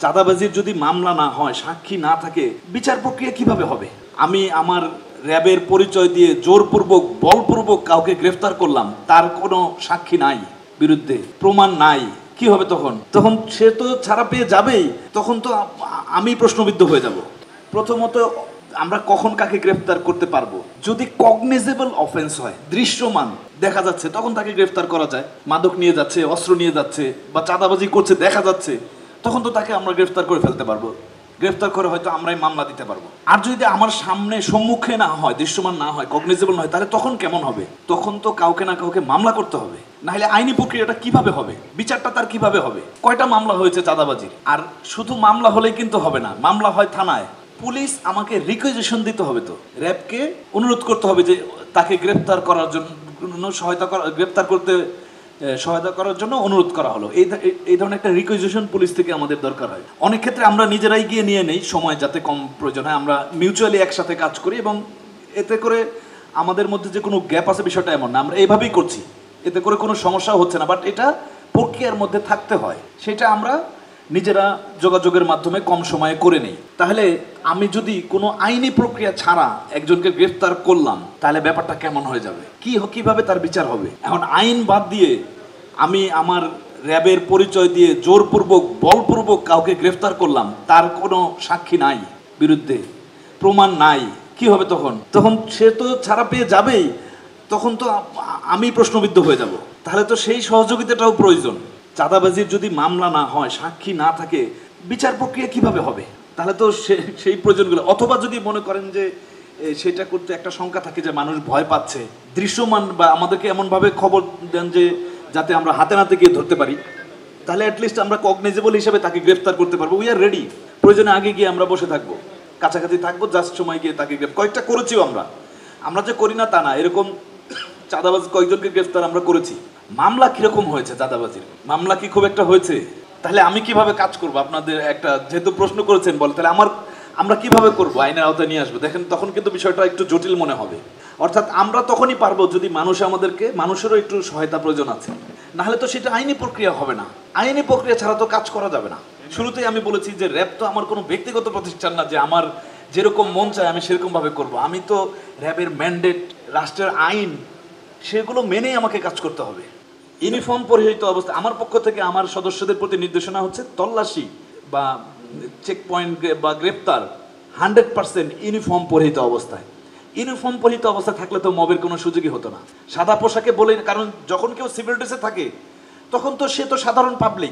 চাঁদাবাজির যদি মামলা না হয়, সাক্ষী না থাকে, বিচার প্রক্রিয়া কিভাবে হবে? আমি আমার র্যাবের পরিচয় দিয়ে জোরপূর্বক বলপূর্বক কাউকে গ্রেফতার করলাম, তার কোনো সাক্ষী নাই, বিরুদ্ধে প্রমাণ নাই, কি হবে তখন? তখন সে তো ছাড়া পেয়ে যাবেই, তখন তো আমি প্রশ্নবিদ্ধ হয়ে যাব। প্রথমত, আমরা কখন কাকে গ্রেফতার করতে পারবো? যদি কগনিজেবল অফেন্স হয়, দৃশ্যমান দেখা যাচ্ছে, তখন তাকে গ্রেফতার করা যায়। মাদক নিয়ে যাচ্ছে, অস্ত্র নিয়ে যাচ্ছে বা চাঁদাবাজি করছে দেখা যাচ্ছে, তখন তো তাকে আমরা গ্রেফতার করে ফেলতে পারবো। গ্রেফতার করে হয়তো আমরাই মামলা দিতে পারবো। আর যদি আমার সামনে সম্মুখে না হয়, দৃশ্যমান না হয়, কগনিজেবল নয়, তাহলে তখন কেমন হবে? তখন তো কাউকে না কাউকে মামলা করতে হবে, নাহলে আইনি প্রক্রিয়াটা কিভাবে হবে? বিচারটা তার কিভাবে হবে? কয়টা মামলা হয়েছে চাঁদাবাজির? আর শুধু মামলা হলেই কিন্তু হবে না, মামলা হয় থানায়, পুলিশ আমাকে রিকুইজিশন দিতে হবে, তো র্যাবকে অনুরোধ করতে হবে যে তাকে গ্রেফতার করার জন্য গ্রেফতার করতে সহায়তা করার জন্য অনুরোধ করা হলো। এই ধরনের একটা রিকুইজিশন পুলিশ থেকে আমাদের দরকার হয়। অনেক ক্ষেত্রে আমরা নিজেরাই গিয়ে নিয়ে নেই, সময় যাতে কম প্রয়োজন হয়, আমরা মিউচুয়ালি একসাথে কাজ করি, এবং এতে করে আমাদের মধ্যে যে কোনো গ্যাপ আছে বিষয়টা এমন না, আমরা এইভাবেই করছি, এতে করে কোনো সমস্যা হচ্ছে না। বাট এটা প্রক্রিয়ার মধ্যে থাকতে হয়, সেটা আমরা নিজেরা যোগাযোগের মাধ্যমে কম সময়ে করে নেই। তাহলে আমি যদি কোনো আইনি প্রক্রিয়া ছাড়া একজনকে গ্রেফতার করলাম, তাহলে ব্যাপারটা কেমন হয়ে যাবে? কিভাবে তার বিচার হবে? এখন আইন বাদ দিয়ে আমি আমার র্যাবের পরিচয় দিয়ে জোরপূর্বক বলপূর্বক কাউকে গ্রেফতার করলাম, তার কোনো সাক্ষী নাই, বিরুদ্ধে প্রমাণ নাই, কি হবে তখন? তখন সে তো ছাড়া পেয়ে যাবেই, তখন তো আমি প্রশ্নবিদ্ধ হয়ে যাব। তাহলে তো সেই সহযোগিতাটাও প্রয়োজন। চাঁদাবাজির যদি মামলা না হয়, সাক্ষী না থাকে, বিচার প্রক্রিয়া কিভাবে হবে? তাহলে তো সেই প্রয়োজনগুলো, অথবা যদি মনে করেন যে সেটা করতে একটা শঙ্কা থাকে যে মানুষ ভয় পাচ্ছে, দৃশ্যমান বা আমাদেরকে এমনভাবে খবর দেন যে যাতে আমরা হাতে নাতে গিয়ে ধরতে পারি, তাহলে অ্যাটলিস্ট আমরা কগনিজেবল হিসেবে তাকে গ্রেফতার করতে পারবো। We are ready. প্রয়োজনে আগে গিয়ে আমরা বসে থাকবো, কাছাকাছি থাকবো, জাস্ট সময় গিয়ে তাকে কয়েকটা করেছিও আমরা যে করি না তা না, এরকম চাঁদাবাজ কয়েকজনকে গ্রেফতার আমরা করেছি। মামলা কিরকম হয়েছে চাঁদাবাজির? মামলা কি খুব একটা হয়েছে? তাহলে আমি কিভাবে কাজ করব? আপনাদের একটা যেহেতু প্রশ্ন করেছেন, বলে তাহলে আমরা কিভাবে করব, আইনের আওতায় নিয়ে আসবো? দেখেন, তখন কিন্তু বিষয়টা একটু জটিল মনে হবে। অর্থাৎ আমরা তখনই পারবো যদি মানুষেরও একটু সহায়তা প্রয়োজন আছে, না হলে তো সেটা আইনি প্রক্রিয়া হবে না। আইনি প্রক্রিয়া ছাড়া তো কাজ করা যাবে না। শুরুতেই আমি বলেছি যে র্যাব তো আমার কোনো ব্যক্তিগত প্রতিষ্ঠান না যে আমার যেরকম মন চায় আমি সেরকম ভাবে করব। আমি তো র্যাবের ম্যান্ডেট, রাষ্ট্রের আইন, সেগুলো মেনেই আমাকে কাজ করতে হবে। ইউনিফর্ম পরিহিত অবস্থা আমার পক্ষ থেকে আমার সদস্যদের প্রতি নির্দেশনা হচ্ছে তল্লাশি বা চেক পয়েন্ট বা গ্রেপ্তার 100% ইউনিফর্ম পরিহিত অবস্থায়। ইউনিফর্ম পরিহিত অবস্থায় থাকলে তো মবের কোনো সুযোগই হতো না। সাদা পোশাকে বলে, কারণ যখন কেউ সিভিল ড্রেসে থাকে তখন তো সে তো সাধারণ পাবলিক।